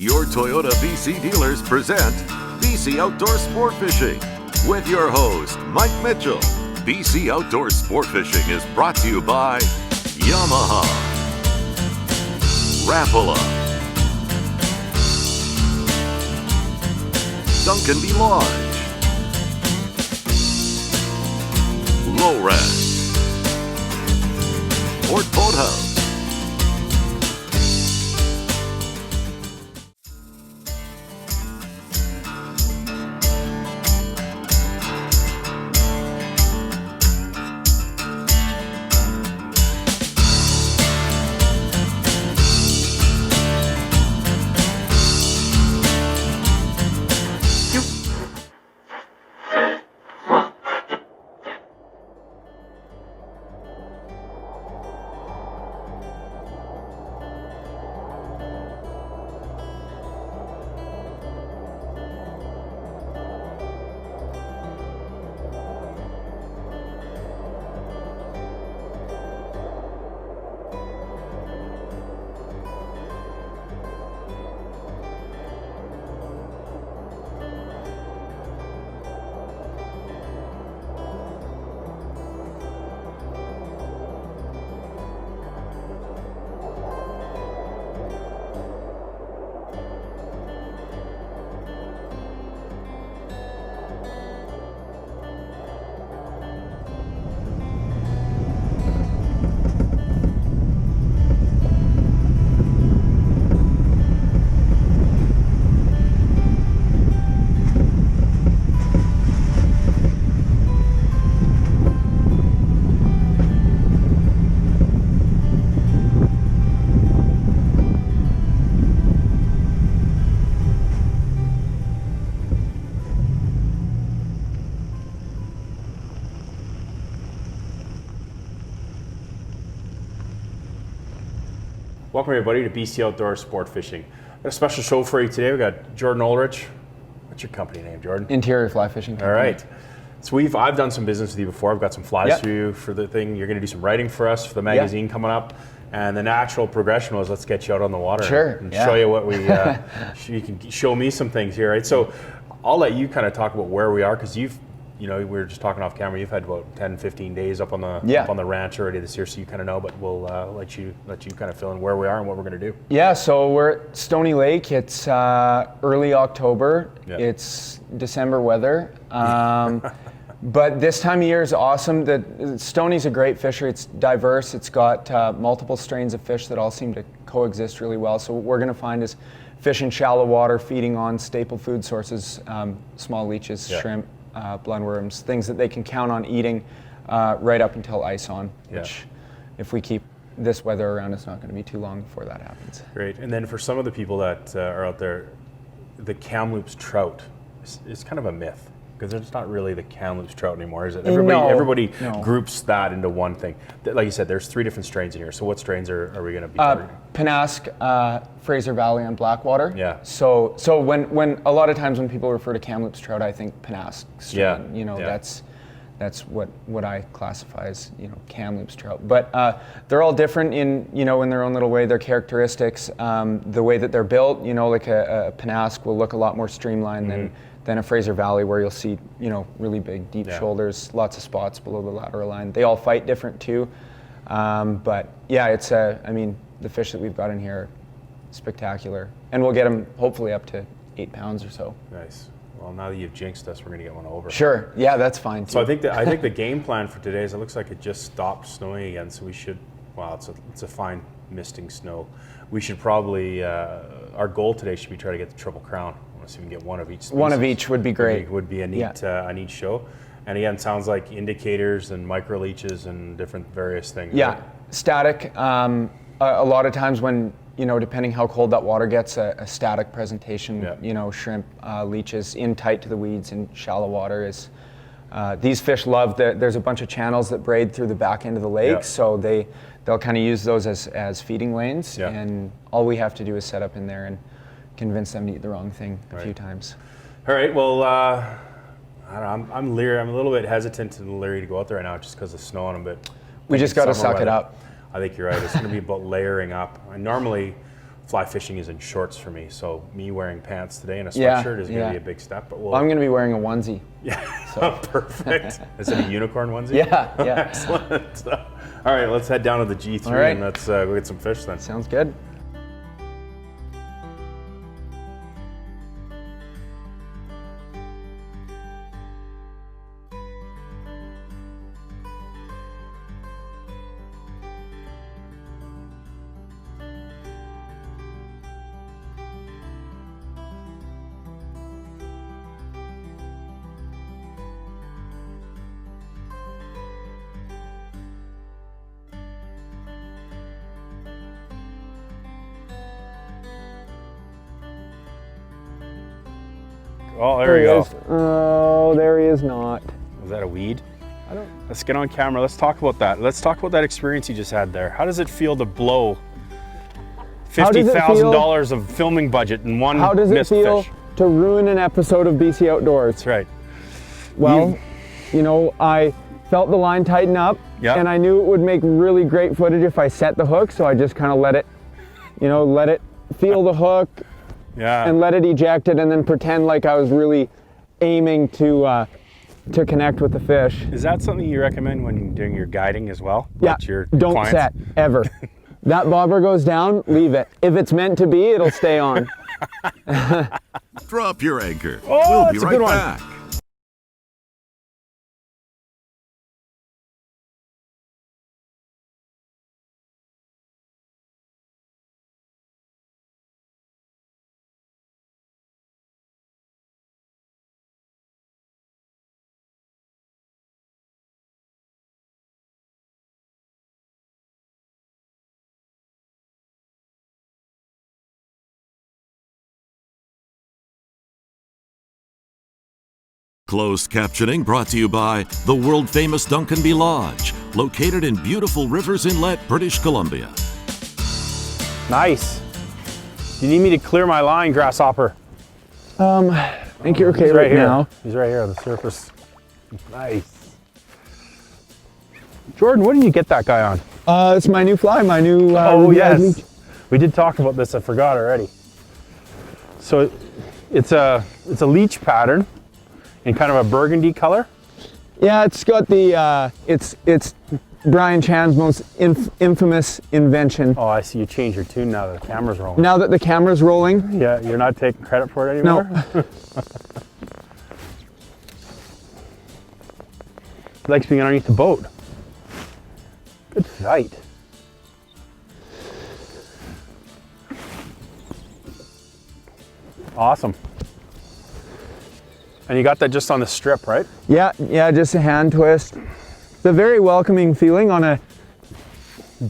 Your Toyota BC dealers present BC Outdoor Sport Fishing with your host, Mike Mitchell. BC Outdoor Sport Fishing is brought to you by Yamaha, Rapala, Duncanby Lodge, Lowrance, Port Boathouse. Welcome everybody to BC Outdoor Sport Fishing. Got a special show for you today. We got Jordan Ulrich. What's your company name, Jordan? Interior Fly Fishing Company. All right. So I've done some business with you before. I've got some flies for you for the thing. You're going to do some writing for us for the magazine coming up. And the natural progression was let's get you out on the water and show you what we. You can show me some things here, right? So I'll let you kind of talk about where we are because we were just talking off camera. You've had about 10, 15 days up on the ranch already this year, so you kind of know. But we'll let you kind of fill in where we are and what we're going to do. Yeah. So we're at Stoney Lake. It's early October. Yeah. It's December weather. But this time of year is awesome. Stoney's a great fishery. It's diverse. It's got multiple strains of fish that all seem to coexist really well. So what we're going to find is fish in shallow water feeding on staple food sources, small leeches, shrimp, bloodworms, things that they can count on eating right up until ice on, which if we keep this weather around, it's not going to be too long before that happens. Great. And then for some of the people that are out there, the Kamloops trout is kind of a myth because it's not really the Kamloops trout anymore, is it? Everybody groups that into one thing. Like you said, there's 3 different strains in here. So what strains are we going to be covering? Pennask, Fraser Valley, and Blackwater. Yeah. So when a lot of times when people refer to Kamloops trout, I think Pennask strain. That's what I classify as Kamloops trout. But they're all different in their own little way. Their characteristics, the way that they're built. Like a Pennask will look a lot more streamlined than a Fraser Valley, where you'll see really big, deep shoulders, lots of spots below the lateral line. They all fight different too. But yeah, it's the fish that we've got in here are spectacular, and we'll get them hopefully up to 8 pounds or so. Nice. Well, now that you've jinxed us, we're going to get one over. Sure. Yeah, that's fine too. So I think the game plan for today is it looks like it just stopped snowing again. So we should. Wow, it's a fine misting snow. We should probably our goal today should be try to get the Triple Crown. I want to see if we can get one of each species. One of each would be great. Would be a neat show. And again, sounds like indicators and micro leeches and different various things. Yeah, right? Static. A lot of times when depending how cold that water gets, a static presentation. Yeah. Shrimp, leeches in tight to the weeds in shallow water is. These fish love there's a bunch of channels that braid through the back end of the lake, so they'll kind of use those as feeding lanes, and all we have to do is set up in there and convince them to eat the wrong thing a few times. All right. Well, I don't know, I'm leery. I'm a little bit hesitant and leery to go out there right now just because of snow on them. But we just got to suck it up. I think you're right. It's going to be about layering up. I normally fly fishing is in shorts for me. So me wearing pants today and a sweatshirt is going to be a big step. But I'm going to be wearing a onesie. Yeah, so. Perfect. Is it a unicorn onesie? Yeah. Excellent. All right, let's head down to the G3 and let's go get some fish then. Sounds good. Oh, there we go. Oh, there he is not. Was that a weed? I don't. Let's get on camera. Let's talk about that. Let's talk about that experience you just had there. How does it feel to blow $50,000 of filming budget in one missed fish? How does it feel to ruin an episode of BC Outdoors? That's right. Well, you know, I felt the line tighten up, and I knew it would make really great footage if I set the hook, so I just kind of let it, let it feel the hook, and let it eject it, and then pretend like I was really aiming to connect with the fish. Is that something you recommend when you're doing your guiding as well? Yeah, don't clients? Set, ever. That bobber goes down, leave it. If it's meant to be, it'll stay on. Drop your anchor. Oh, we'll be right back. Closed captioning brought to you by the world-famous Duncanby Lodge, located in beautiful Rivers Inlet, British Columbia. Nice. Do you need me to clear my line, Grasshopper? I think you're okay right now. He's right here on the surface. Nice. Jordan, what did you get that guy on? It's my new fly, my new yes. leech. We did talk about this, I forgot already. So it's a leech pattern in kind of a burgundy color. Yeah, it's got the it's Brian Chan's most infamous invention. Oh, I see you changed your tune now that the camera's rolling. Now that the camera's rolling. Yeah, you're not taking credit for it anymore? No. He likes being underneath the boat. Good sight. Awesome. And you got that just on the strip, right? Yeah, just a hand twist. It's a very welcoming feeling on a,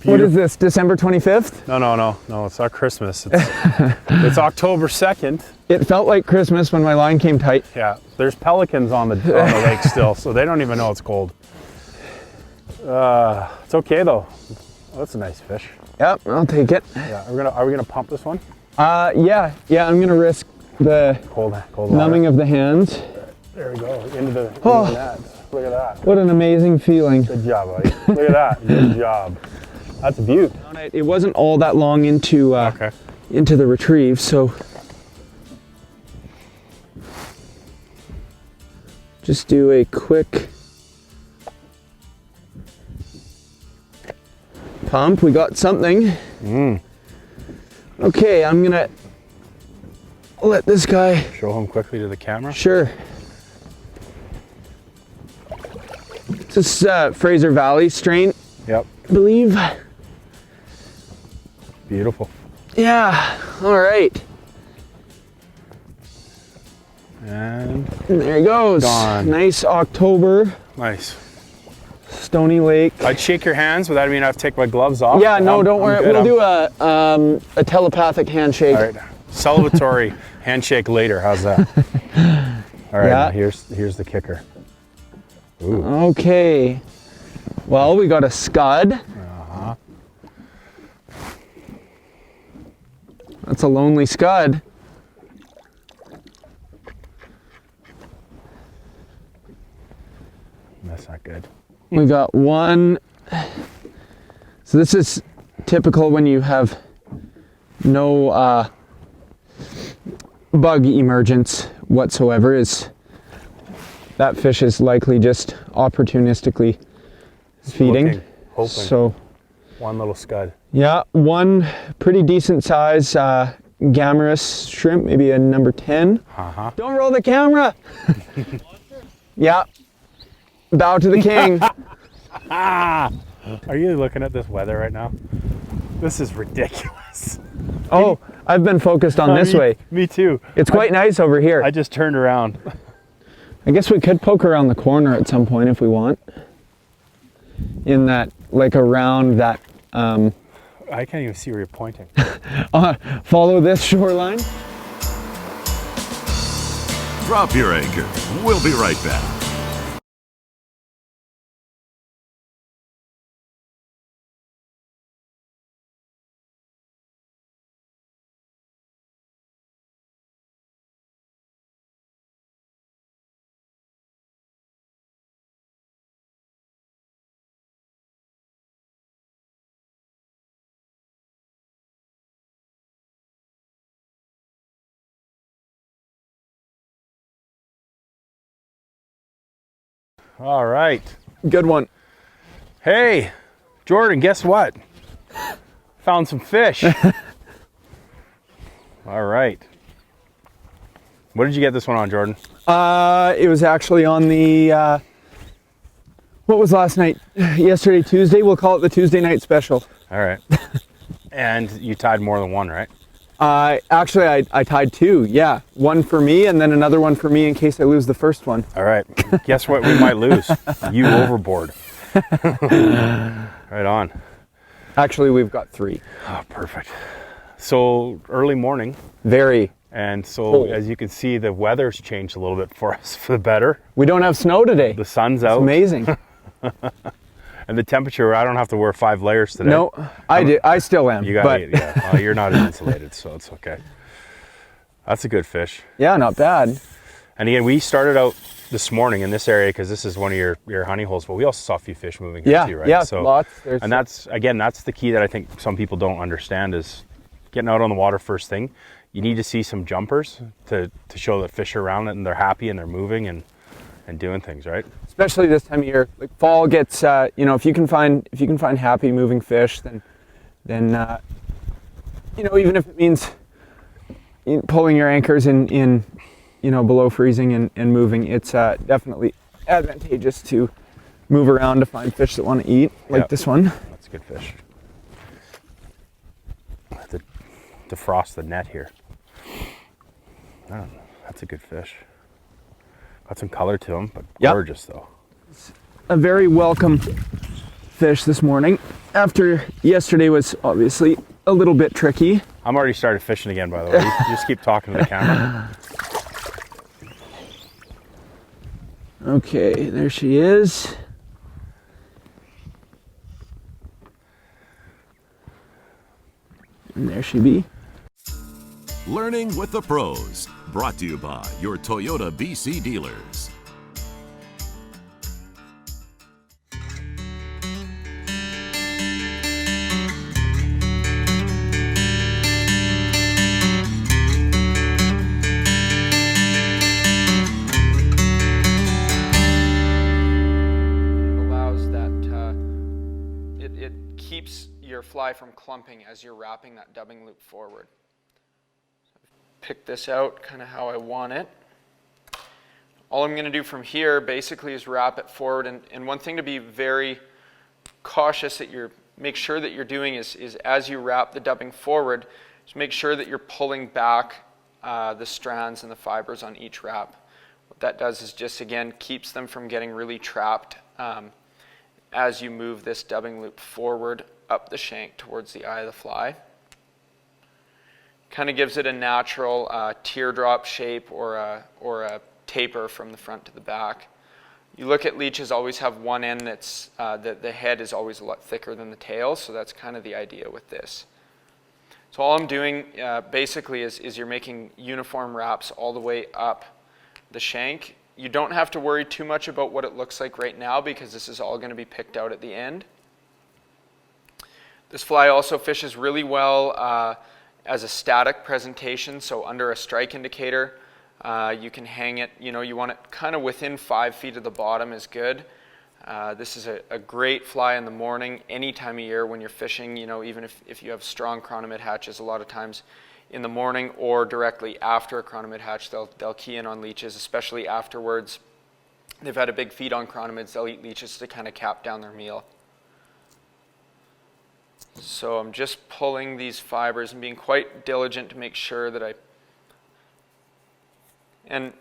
what is this, December 25th? No, it's not Christmas. It's October 2nd. It felt like Christmas when my line came tight. Yeah, there's pelicans on the lake still, so they don't even know it's cold. It's okay though. Oh, that's a nice fish. Yep, I'll take it. Yeah, are we gonna pump this one? Yeah, I'm gonna risk the cold numbing water. Of the hands. There we go, into the net. Look at that. What an amazing feeling. Good job, buddy. Look at that. Good job. That's a beaut. It wasn't all that long into the retrieve, so just do a quick pump. We got something. Okay, I'm gonna let this guy show him quickly to the camera. Sure. This is Fraser Valley strain. Yep. I believe. Beautiful. Yeah. All right. And there he goes. Gone. Nice October. Nice. Stony Lake. I'd shake your hands, but that mean I have to take my gloves off. Yeah, no, don't worry. We'll do a telepathic handshake. All right. Celebratory handshake later. How's that? All right. Now here's the kicker. Ooh. Okay. Well, we got a scud. Uh-huh. That's a lonely scud. That's not good. We got one. So this is typical when you have no bug emergence whatsoever. That fish is likely just opportunistically feeding. Looking, hoping. So one little scud. Yeah, one pretty decent size Gammarus shrimp, maybe a number 10. Uh-huh. Don't roll the camera. Yeah. Bow to the king. Are you looking at this weather right now? This is ridiculous. Oh, I've been focused on this way. Me too. It's quite nice over here. I just turned around. I guess we could poke around the corner at some point if we want. In that, like around that. I can't even see where you're pointing. Follow this shoreline. Drop your anchor. We'll be right back. All right. Good one. Hey, Jordan, guess what? Found some fish. All right. What did you get this one on, Jordan? It was actually on the, what was last night? Yesterday, Tuesday. We'll call it the Tuesday night special. All right. And you tied more than one, right? Actually, I tied two, yeah. One for me and then another one for me in case I lose the first one. All right. Guess what we might lose? You overboard. Right on. Actually, we've got three. Oh, perfect. So early morning. Very. And so as you can see, the weather's changed a little bit for us for the better. We don't have snow today. The sun's out. It's amazing. And the temperature, I don't have to wear 5 layers today. No, I do. I still am. You got it, yeah. You're not as insulated, so it's okay. That's a good fish. Yeah, not bad. And again, we started out this morning in this area because this is one of your honey holes, but we also saw a few fish moving here too, right? Yeah, so, lots. And that's the key that I think some people don't understand is getting out on the water first thing. You need to see some jumpers to show that fish are around it and they're happy and they're moving and doing things, right? Especially this time of year, like fall gets, if you can find happy moving fish, then even if it means pulling your anchors in below freezing and moving, it's definitely advantageous to move around to find fish that want to eat, like this one. That's a good fish. To defrost the net here. Oh, that's a good fish. Got some color to him, but gorgeous though. A very welcome fish this morning. After yesterday was obviously a little bit tricky. I'm already started fishing again, by the way. You just keep talking to the camera. Okay, there she is. And there she be. Learning with the Pros, brought to you by your Toyota BC dealers. It keeps your fly from clumping as you're wrapping that dubbing loop forward. Pick this out kind of how I want it. All I'm going to do from here basically is wrap it forward, and one thing to be very cautious that make sure that you're doing is as you wrap the dubbing forward, just make sure that you're pulling back the strands and the fibers on each wrap. What that does is just again keeps them from getting really trapped as you move this dubbing loop forward up the shank towards the eye of the fly. Kind of gives it a natural teardrop shape or a taper from the front to the back. You look at leeches, always have one end that's the head is always a lot thicker than the tail, so that's kind of the idea with this. So all I'm doing basically is you're making uniform wraps all the way up the shank. You don't have to worry too much about what it looks like right now because this is all going to be picked out at the end. This fly also fishes really well as a static presentation, so under a strike indicator. You can hang it, you want it kind of within 5 feet of the bottom is good. This is a great fly in the morning, any time of year when you're fishing, even if you have strong chronomid hatches, a lot of times in the morning or directly after a chronomid hatch, they'll key in on leeches, especially afterwards. They've had a big feed on chronomids, they'll eat leeches to kind of cap down their meal. So I'm just pulling these fibers and being quite diligent to make sure that and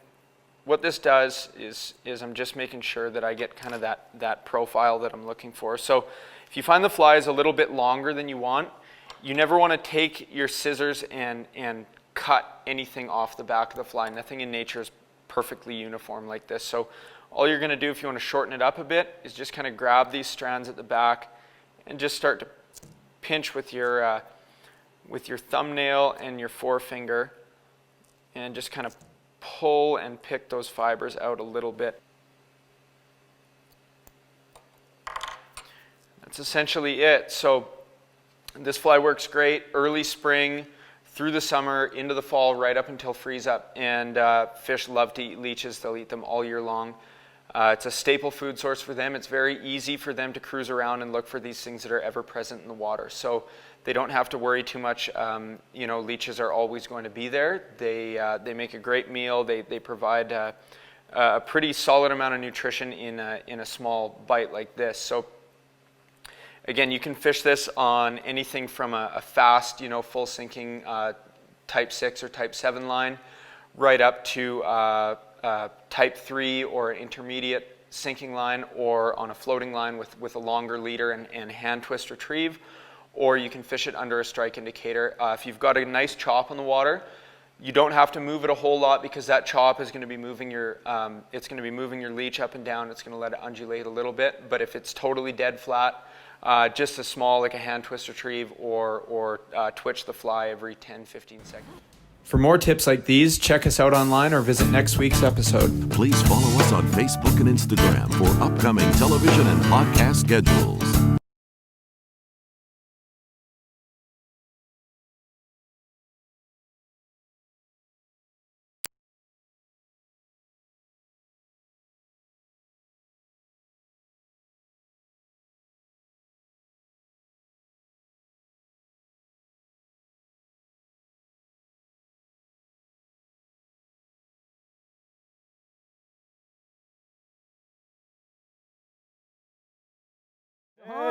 what this does is I'm just making sure that I get kind of that profile that I'm looking for. So if you find the fly is a little bit longer than you want, you never want to take your scissors and cut anything off the back of the fly. Nothing in nature is perfectly uniform like this. So all you're going to do if you want to shorten it up a bit is just kind of grab these strands at the back and just start to pinch with your thumbnail and your forefinger and just kind of pull and pick those fibers out a little bit. That's essentially it. So this fly works great early spring, through the summer, into the fall, right up until freeze up. And fish love to eat leeches. They'll eat them all year long. It's a staple food source for them. It's very easy for them to cruise around and look for these things that are ever present in the water. So they don't have to worry too much. Leeches are always going to be there. They make a great meal. They provide a pretty solid amount of nutrition in a small bite like this. So again, you can fish this on anything from a fast, full sinking type 6 or type 7 line, right up to type 3 or an intermediate sinking line, or on a floating line with a longer leader and hand twist retrieve, or you can fish it under a strike indicator. If you've got a nice chop on the water, you don't have to move it a whole lot because that chop is going to be moving your leech up and down. It's going to let it undulate a little bit. But if it's totally dead flat, just a small, like a hand twist retrieve or twitch the fly every 10-15 seconds. For more tips like these, check us out online or visit next week's episode. Please follow us on Facebook and Instagram for upcoming television and podcast schedules.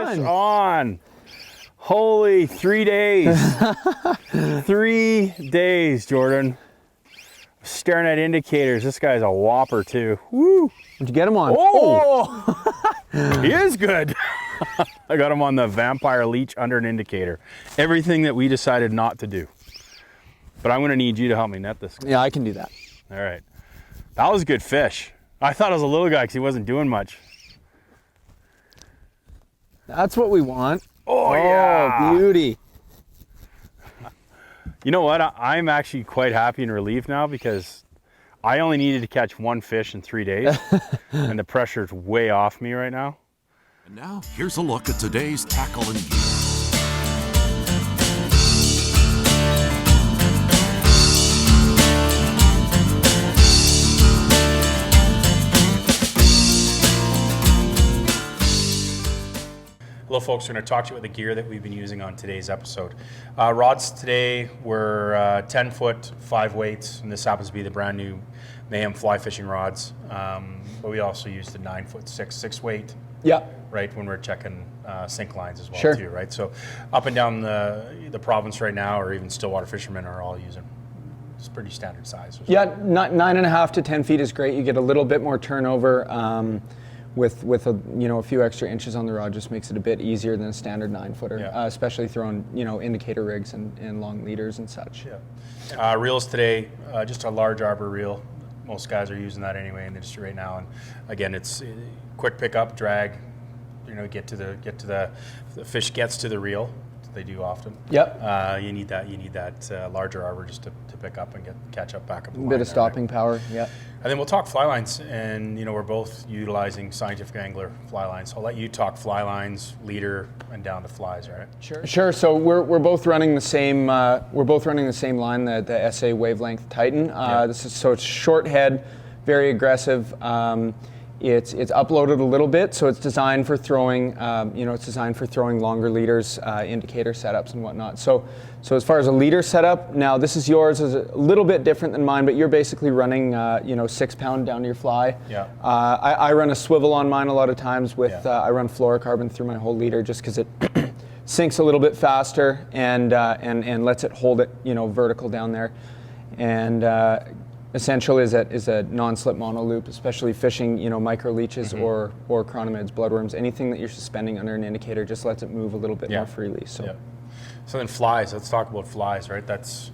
On. Holy 3 days. 3 days, Jordan. Staring at indicators. This guy's a whopper too. Woo! What'd you get him on? Oh! He is good. I got him on the vampire leech under an indicator. Everything that we decided not to do. But I'm gonna need you to help me net this guy. Yeah, I can do that. All right. That was a good fish. I thought it was a little guy because he wasn't doing much. That's what we want. Oh yeah. Beauty. You know what? I'm actually quite happy and relieved now because I only needed to catch one fish in 3 days and the pressure's way off me right now. And now, here's a look at today's tackle and gear. Hello folks, we're going to talk to you about the gear that we've been using on today's episode. Rods today were 10 foot, 5 weights, and this happens to be the brand new Mayhem fly fishing rods. But we also used the 9 foot 6 weight. Yeah. Right, when we're checking sink lines as well sure. too, right? So up and down the province right now, or even stillwater fishermen are all using, it's pretty standard size. Yeah, 9.5 to 10 feet is great. You get a little bit more turnover. With a few extra inches on the rod just makes it a bit easier than a standard 9-footer, yeah. Especially throwing indicator rigs and long leaders and such. Yeah. Reels today, just a large arbor reel. Most guys are using that anyway in the industry right now. And again, it's quick pickup, drag. Get to the fish gets to the reel. they do often. Yep. You need that larger arbor just to pick up and catch up back up the line. A bit of stopping power, yeah. And then we'll talk fly lines, and we're both utilizing Scientific Angler fly lines. So I'll let you talk fly lines, leader, and down to flies, right? Sure. So we're both running the same. We're both running the same line, the SA Wavelength Titan. So it's short head, very aggressive. It's uploaded a little bit, so it's designed for throwing. It's designed for throwing longer leaders, indicator setups and whatnot. So as far as a leader setup, now this is yours is a little bit different than mine, but you're basically running 6 pound down to your fly. Yeah. I run a swivel on mine a lot of times with I run fluorocarbon through my whole leader just because it sinks a little bit faster and lets it hold it vertical down there, and essential is a non-slip mono loop, especially fishing micro leeches or chronomids, bloodworms, anything that you're suspending under an indicator just lets it move a little bit more freely. So then flies, let's talk about flies, right? That's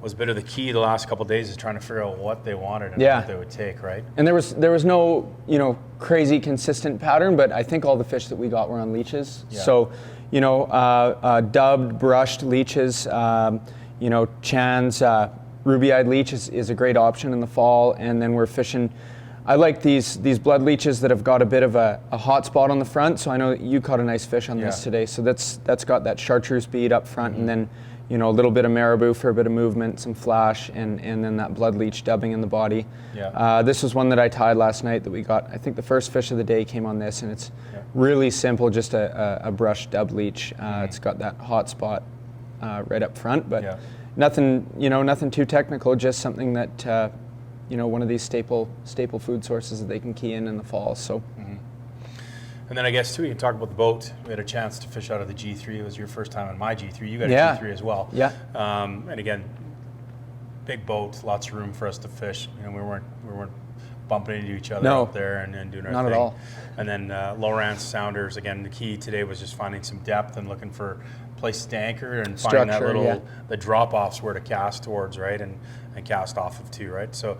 was a bit of the key the last couple of days, is trying to figure out what they wanted and what they would take, right? And there was no crazy consistent pattern, but I think all the fish that we got were on leeches. So dubbed, brushed leeches, Chan's ruby-eyed leech is a great option in the fall, and then we're fishing. I like these blood leeches that have got a bit of a hot spot on the front. So I know you caught a nice fish on this today. So that's got that chartreuse bead up front, and then a little bit of marabou for a bit of movement, some flash, and then that blood leech dubbing in the body. This was one that I tied last night that we got. I think the first fish of the day came on this, and it's really simple, just a brushed dub leech. It's got that hot spot right up front, but nothing too technical, just something that one of these staple food sources that they can key in the fall. So and then I guess too, you can talk about the boat. We had a chance to fish out of the G3. It was your first time on my G3. You got a G3 as well. And again, big boat, lots of room for us to fish. We weren't bumping into each other out there and doing our thing. Not at all. And then Lowrance sounders. Again, the key today was just finding some depth and looking for places to anchor and finding that little the drop offs where to cast towards, right, and cast off of too, right. So,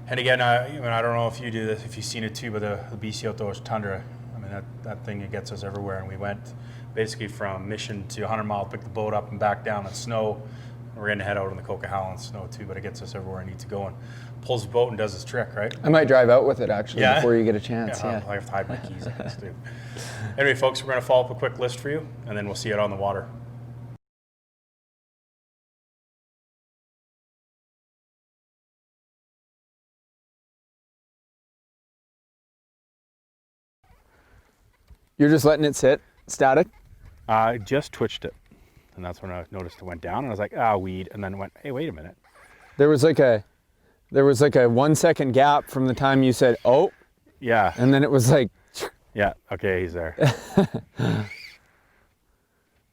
and again, I don't know if you do this, if you've seen it too, but the BC Outdoors Tundra. I mean that thing, it gets us everywhere, and we went basically from Mission to 100 Mile, pick the boat up and back down in snow. We're going to head out on the Coquihalla in snow too, but it gets us everywhere I need to go and pulls the boat and does its trick, right? I might drive out with it actually before you get a chance. I have to hide my keys in this too. Anyway, folks, we're going to follow up a quick list for you, and then we'll see it on the water. You're just letting it sit static? I just twitched it, and that's when I noticed it went down, and I was like, weed, and then it went, hey, wait a minute. There was like a 1 second gap from the time you said, oh. Yeah. And then it was like. Yeah, okay, he's there.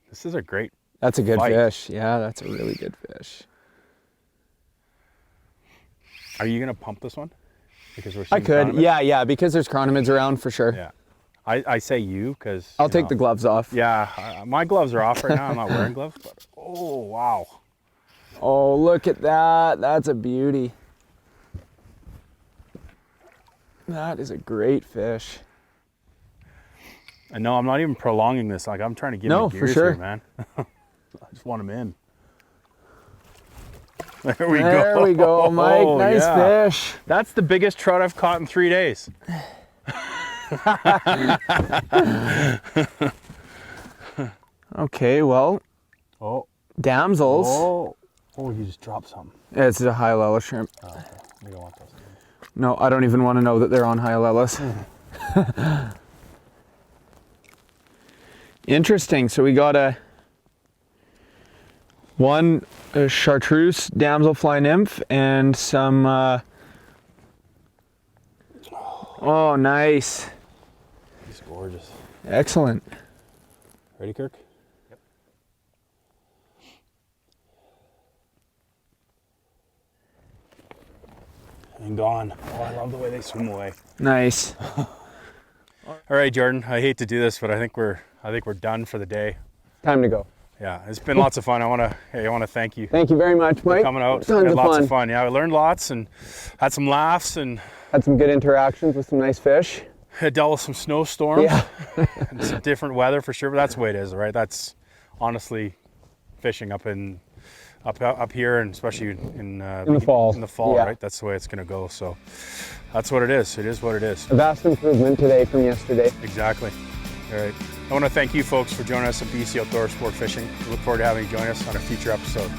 This is a great That's a good fight. fish. Yeah, that's a really good fish. Are you going to pump this one? Because we're I could, chronomids? because there's chronomids around for sure. Yeah. I say you because I'll take the gloves off. Yeah, my gloves are off right now. I'm not wearing gloves, but oh wow! Oh, look at that! That's a beauty. That is a great fish. And no, I'm not even prolonging this. Like I'm trying to get him gears here, man. I just want him in. There we go. There we go, Mike. Oh, nice fish. That's the biggest trout I've caught in 3 days. Okay, well. Oh. Damsels. Oh, you just dropped something. It's a Hyalella shrimp. Oh, okay. We don't want those. No, I don't even want to know that they're on Hyalellas. Interesting. So we got a chartreuse damselfly nymph and some. Oh, nice. He's gorgeous. Excellent. Ready, Kirk? Yep. And gone. Oh, I love the way they swim away. Nice. All right, Jordan. I hate to do this, but I think we're done for the day. Time to go. Yeah, it's been lots of fun. I want to thank you. Thank you very much, Mike. For coming out. Tons of lots fun. of fun. Yeah, we learned lots and had some laughs and had some good interactions with some nice fish. Dealt with some snowstorms. Yeah. And some different weather for sure, but that's the way it is, right? That's honestly, fishing up here, and especially in the fall. In the fall, right? That's the way it's going to go. So that's what it is. It is what it is. A vast improvement today from yesterday. Exactly. All right. I want to thank you folks for joining us at BC Outdoor Sport Fishing. We look forward to having you join us on a future episode.